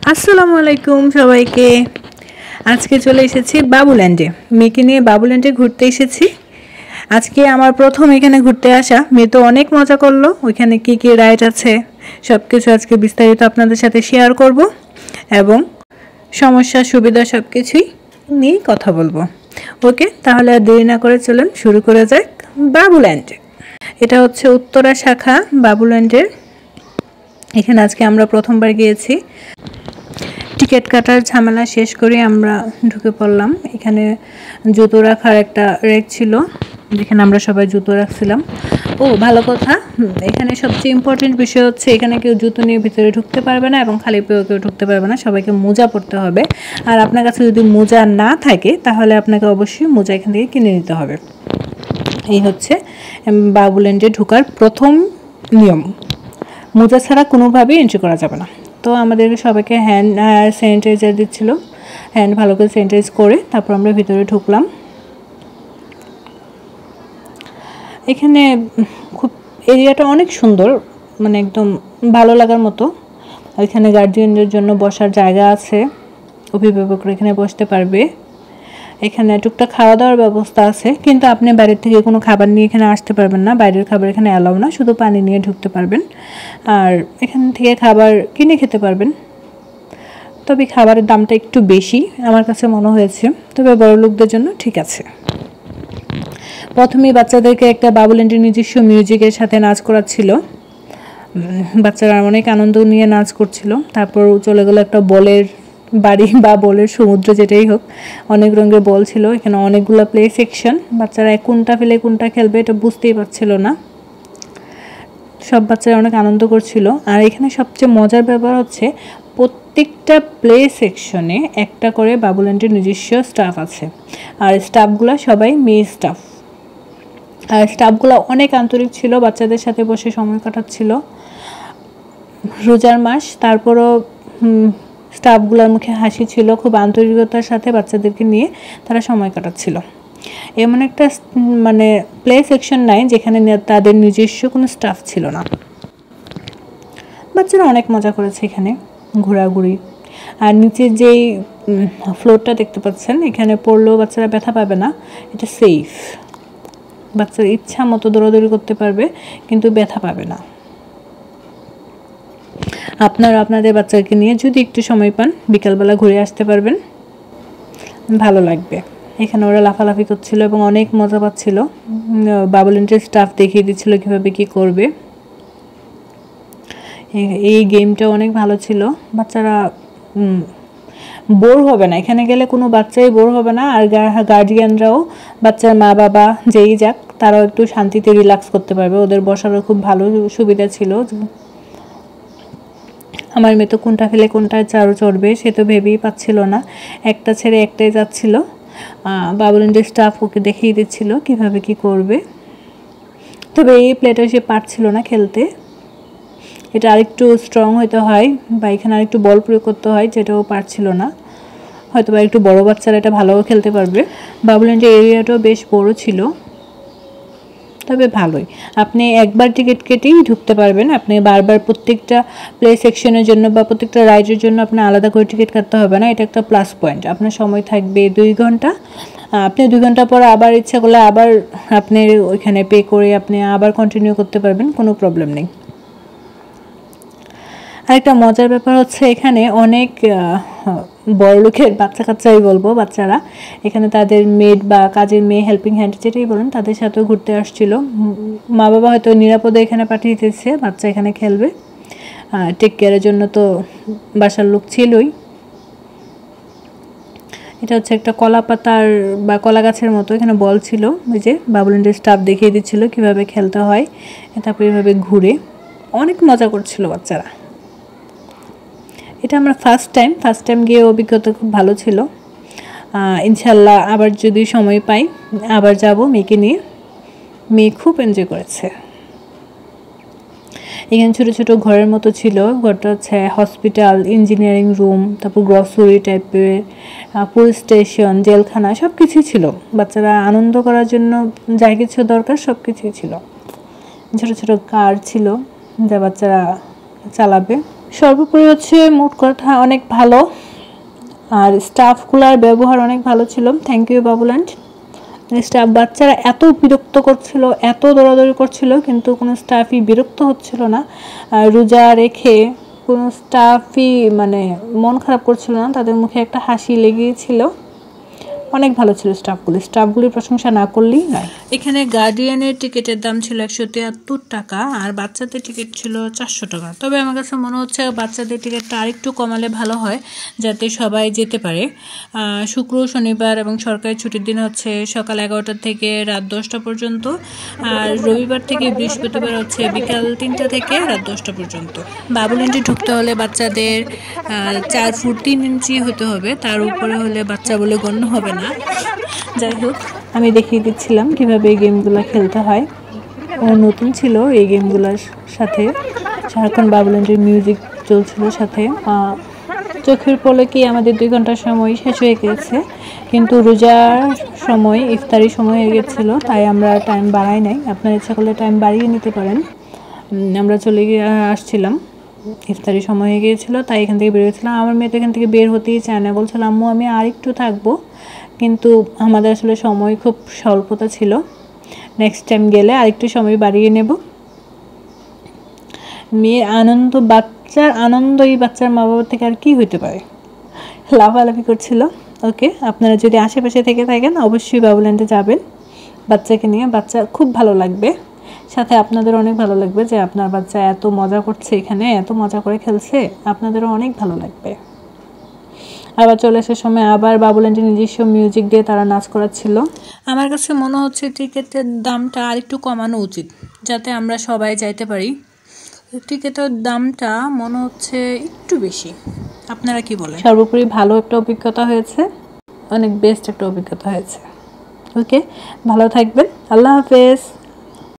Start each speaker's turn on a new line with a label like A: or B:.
A: আসসালামু আলাইকুম সবাইকে। আজকে চলে এসেছি বাবুল্যান্ডে। মেয়েকে নিয়ে বাবুল্যান্ডে ঘুরতে এসেছি। আজকে আমার প্রথম এখানে ঘুরতে আসা। মেয়ে তো অনেক মজা করলো। ওইখানে কী কী রাইড আছে সব কিছু আজকে বিস্তারিত আপনাদের সাথে শেয়ার করব এবং সমস্যা সুবিধা সব কিছুই নিয়ে কথা বলবো। ওকে, তাহলে আর দেরি না করে চলুন শুরু করে যাক বাবুল্যান্ডে। এটা হচ্ছে উত্তরা শাখা বাবুল্যান্ডের। এখানে আজকে আমরা প্রথমবার গিয়েছি। টিকিট কাটার ঝামেলা শেষ করে আমরা ঢুকে পড়লাম। এখানে জুতো রাখার একটা রেক ছিল, যেখানে আমরা সবাই জুতো রাখছিলাম। ও ভালো কথা, এখানে সবচেয়ে ইম্পর্টেন্ট বিষয় হচ্ছে এখানে কেউ জুতো নিয়ে ভিতরে ঢুকতে পারবে না এবং খালি পেয়েও কেউ ঢুকতে পারবে না। সবাইকে মোজা পরতে হবে। আর আপনার কাছে যদি মোজা না থাকে তাহলে আপনাকে অবশ্যই মোজা এখান থেকে কিনে নিতে হবে। এই হচ্ছে বাবুল্যান্ডে ঢোকার প্রথম নিয়ম। মোজা ছাড়া কোনোভাবেই এন্ট্রি করা যাবে না। তো আমাদেরকে সবাইকে হ্যান্ড স্যানিটাইজার দিচ্ছিল। হ্যান্ড ভালো করে স্যানিটাইজ করে তারপর আমরা ভিতরে ঢুকলাম। এখানে খুব এরিয়াটা অনেক সুন্দর, মানে একদম ভালো লাগার মতো। এখানে গার্জিয়ানদের জন্য বসার জায়গা আছে, অভিভাবকরা এখানে বসতে পারবে। এখানে টুকটাক খাওয়া দাওয়ার ব্যবস্থা আছে, কিন্তু আপনি বাইরের থেকে কোনো খাবার নিয়ে এখানে আসতে পারবেন না। বাইরের খাবার এখানে অ্যালাউ না, শুধু পানি নিয়ে ঢুকতে পারবেন। আর এখান থেকে খাবার কিনে খেতে পারবেন, তবে খাবারের দামটা একটু বেশি আমার কাছে মনে হয়েছে, তবে বড় লোকদের জন্য ঠিক আছে। প্রথমেই বাচ্চাদেরকে একটা বাবুল্যান্ডের নিজস্ব মিউজিকের সাথে নাচ করাচ্ছিল। বাচ্চারা অনেক আনন্দ নিয়ে নাচ করছিল। তারপর চলে গেলো একটা বলের বাড়ি বা বলের সমুদ্র, যেটাই হোক। অনেক রঙের বল ছিল এখানে, অনেকগুলো প্লে সেকশন। বাচ্চারা কোনটা ফেলে কোনটা খেলবে এটা বুঝতেই পারছিল না। সব বাচ্চারা অনেক আনন্দ করছিল। আর এখানে সবচেয়ে মজার ব্যাপার হচ্ছে প্রত্যেকটা প্লে সেকশনে একটা করে বাবুল্যান্ডের নিজস্ব স্টাফ আছে। আর স্টাফগুলো সবাই মেয়ে স্টাফ। আর স্টাফগুলো অনেক আন্তরিক ছিল, বাচ্চাদের সাথে বসে সময় কাটাচ্ছিল। রোজার মাস, তারপরও স্টাফগুলোর মুখে হাসি ছিল, খুব আন্তরিকতার সাথে বাচ্চাদেরকে নিয়ে তারা সময় কাটাচ্ছিল। এমন একটা মানে প্লে সেকশন নাই যেখানে তাদের নিজস্ব কোনো স্টাফ ছিল না। বাচ্চারা অনেক মজা করেছে এখানে ঘোরাঘুরি। আর নিচের যেই ফ্লোরটা দেখতে পাচ্ছেন, এখানে পড়লেও বাচ্চারা ব্যথা পাবে না, এটা সেফ। বাচ্চারা ইচ্ছা মতো দৌড়াদৌড়ি করতে পারবে, কিন্তু ব্যথা পাবে না। আপনারা আপনাদের বাচ্চাকে নিয়ে যদি একটু সময় পান বিকালবেলা ঘুরে আসতে পারবেন, ভালো লাগবে। এখানে ওরা লাফালাফি করছিল এবং অনেক মজা পাচ্ছিল। বাবুল্যান্ডের স্টাফ দেখিয়ে দিচ্ছিল কীভাবে কী করবে। এই গেমটা অনেক ভালো ছিল। বাচ্চারা বোর হবে না, এখানে গেলে কোনো বাচ্চাই বোর হবে না। আর গার্জিয়ানরাও, বাচ্চার মা বাবা যেই যাক, তারাও একটু শান্তিতে রিল্যাক্স করতে পারবে। ওদের বসারও খুব ভালো সুবিধা ছিল। আমার মেয়ে তো কোনটা ফেলে কোনটা চড়বে সে তো ভেবেই পাচ্ছিল না, একটা ছেড়ে একটাই যাচ্ছিল। বাবুল্যান্ডের স্টাফ ওকে দেখিয়ে দিচ্ছিল কিভাবে কি করবে। তবে এই প্লেটা সে পারছিল না খেলতে। এটা আরেকটু স্ট্রং হতে হয় বা এখানে আরেকটু বল প্রয়োগ করতে হয়, যেটাও পারছিল না। হয়তো বা একটু বড় বাচ্চারা এটা ভালোও খেলতে পারবে। বাবুল্যান্ডের এরিয়াটাও বেশ বড় ছিল, তবে ভালোই। আপনি একবার টিকিট কেটেই ঢুকতে পারবেন। আপনি বারবার প্রত্যেকটা প্লে সেকশনের জন্য বা প্রত্যেকটা রাইডের জন্য আপনার আলাদা করে টিকিট কাটতে হবে না। এটা একটা প্লাস পয়েন্ট। আপনার সময় থাকবে 2 ঘন্টা। আপনি 2 ঘন্টা পরে আবার ইচ্ছা করলে আবার আপনি ওইখানে পে করে আপনি আবার কন্টিনিউ করতে পারবেন, কোনো প্রবলেম নেই। আরেকটা মজার ব্যাপার হচ্ছে এখানে অনেক বড়লোকের বাচ্চা কাচ্চাই বলবো, বাচ্চারা এখানে তাদের মেড বা কাজের মেয়ে, হেল্পিং হ্যান্ড যেটাই বলেন, তাদের সাথেও ঘুরতে আসছিল। মা বাবা হয়তো নিরাপদে এখানে পাঠিয়ে দিতেছে, বাচ্চা এখানে খেলবে। টেক কেয়ারের জন্য তো বাসার লোক ছিলই। এটা হচ্ছে একটা কলা পাতার বা কলা গাছের মতো, এখানে বল ছিল। ওই যে বাবুল্যান্ডের স্টাফ দেখিয়ে দিচ্ছিল কীভাবে খেলতে হয়। তারপর এভাবে ঘুরে অনেক মজা করছিল বাচ্চারা। এটা আমরা ফার্স্ট টাইম গিয়ে অভিজ্ঞতা খুব ভালো ছিল। ইনশাল্লাহ আবার যদি সময় পাই আবার যাব মেয়েকে নিয়ে। মেয়ে খুব এনজয় করেছে। এখানে ছোটো ছোটো ঘরের মতো ছিল। ঘরটা হচ্ছে হসপিটাল, ইঞ্জিনিয়ারিং রুম, তারপর গ্রসারি টাইপের, পুলিশ স্টেশন, জেলখানা সব কিছুই ছিল। বাচ্চারা আনন্দ করার জন্য যা কিছু দরকার সব কিছুই ছিল। ছোটো ছোটো কার ছিল যা বাচ্চারা চালাবে। সর্বোপরি হচ্ছে মোট কথা অনেক ভালো, আর স্টাফগুলোর ব্যবহার অনেক ভালো ছিল। Thank you Babuland. স্টাফ, বাচ্চারা এত বিরক্ত করছিল, এত দৌড়াদৌড়ি করছিল, কিন্তু কোনো স্টাফই বিরক্ত হচ্ছিল না। রোজা রেখে কোনো স্টাফই মানে মন খারাপ করছিল না, তাদের মুখে একটা হাসি লেগেছিল। অনেক ভালো ছিল স্টাফগুলির প্রশংসা না করলেই নয়। এখানে গার্ডিয়ানের টিকিটের দাম ছিল 173 টাকা, আর বাচ্চাদের টিকিট ছিল 400 টাকা। তবে আমার কাছে মনে হচ্ছে বাচ্চাদের টিকিটটা আরেকটু কমালে ভালো হয়, যাতে সবাই যেতে পারে। শুক্র, শনিবার এবং সরকারি ছুটির দিন হচ্ছে সকাল 11টা থেকে রাত 10টা পর্যন্ত, আর রবিবার থেকে বৃহস্পতিবার হচ্ছে বিকাল 3টা থেকে রাত 10টা পর্যন্ত। বাবুল্যান্ডে ঢুকতে হলে বাচ্চাদের 4 ফুট 3 ইঞ্চি হতে হবে, তার উপরে হলে বাচ্চা বলে গণ্য হবে না। যাই হোক, আমি দেখিয়ে দিচ্ছিলাম কিভাবে এই গেমগুলো খেলতে হয়। ও নতুন ছিল এই গেমগুলোর সাথে, সারাক্ষণ বাবুল্যান্ডের মিউজিক চলছিল সাথে। চোখের পলকে আমাদের 2 ঘন্টার সময় শেষ হয়ে গেছে, কিন্তু রোজার সময়, ইফতারি সময় হয়ে গেছিলো, তাই আমরা টাইম বাড়াই নাই। আপনার ইচ্ছা করলে টাইম বাড়িয়ে নিতে পারেন। আমরা চলে গিয়ে আসছিলাম, ইফতারি সময় হয়ে গিয়েছিলো, তাই এখান থেকে বেরোয়েছিলাম। আমার মেয়ে তো এখান থেকে বের হতেই চায় না, বলছিল আম্মু আমি আর একটু থাকবো, কিন্তু আমাদের আসলে সময় খুব স্বল্পতা ছিল। নেক্সট টাইম গেলে আরেকটু সময় বাড়িয়ে নেব। মেয়ের আনন্দ, বাচ্চার আনন্দ, এই বাচ্চার মা বাবার থেকে আর কি হইতে পারে। লাফালাফি করছিল। ওকে, আপনারা যদি আশেপাশে থেকে থাকেন অবশ্যই বাবুল্যান্ডে যাবেন বাচ্চাকে নিয়ে। বাচ্চা খুব ভালো লাগবে, সাথে আপনাদের অনেক ভালো লাগবে যে আপনার বাচ্চা এত মজা করছে, এখানে এত মজা করে খেলছে, আপনাদেরও অনেক ভালো লাগবে। আবার চলে আসার সময় আবার বাবুল্যান্ডের নিজস্ব মিউজিক দিয়ে তারা নাচ করাচ্ছিল। আমার কাছে মনে হচ্ছে টিকিটের দামটা আরেকটু কমানো উচিত, যাতে আমরা সবাই যাইতে পারি। টিকিটের দামটা মনে হচ্ছে একটু বেশি। আপনারা কি বলেন? সর্বোপরি ভালো একটা অভিজ্ঞতা হয়েছে, অনেক বেস্ট একটা অভিজ্ঞতা হয়েছে। ওকে, ভালো থাকবেন। আল্লাহ হাফেজ।